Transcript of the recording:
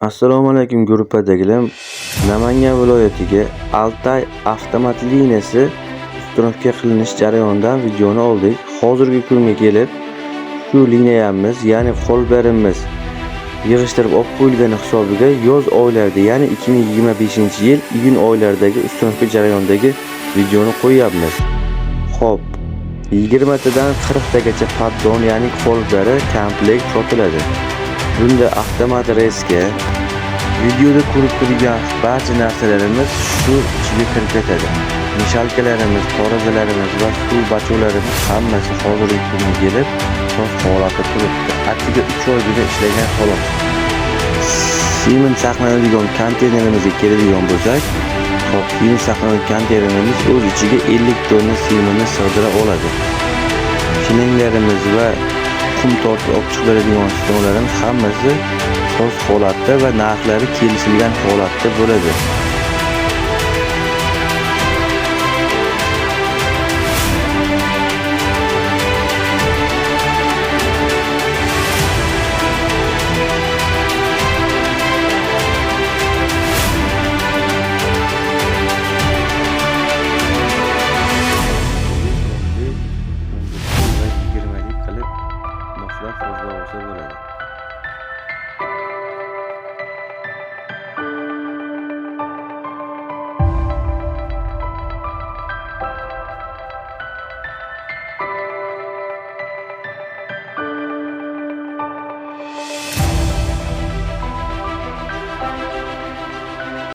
Assalomu alaykum gruppadagilar. Namangan viloyatiga Altay avtomat liniyasi ustunovka qilinish jarayonidan videoni oldik. Hozirgi kunga kelib shu liniyamiz, ya'ni qo'lberimiz yig'ishtirib olib qo'yilgani hisobiga yoz oylarida, ya'ni 2025-yil iyun oylaridagi ustunovka jarayonidagi videoni qo'yapmiz. Xo'p, 20 tadan 40 tagacha paddon, ya'ni qo'lberi komplekt sotiladi. Bunda avtomat reska, videoda ko'rib turgan barcha narsalarimiz shu ichiga kiritiladi. Mishalkalarimiz, torazalarimiz va suv bacholarimiz hammasi hozirgi kunga kelib soz holatda turibdi. Attiga 3 oygina ishlagan xolos. Sement saqlanadigan konteynerimizga keladigan bo'lsak, sement saqlanadigan konteynerimiz o'z ichiga 50 tonna sementni sig'dira oladi. Shinenglarimiz va qum tortib olib chiqaradigan stollarimiz hammasi soz holatda va narxlari kelishilgan holatda bo'ladi.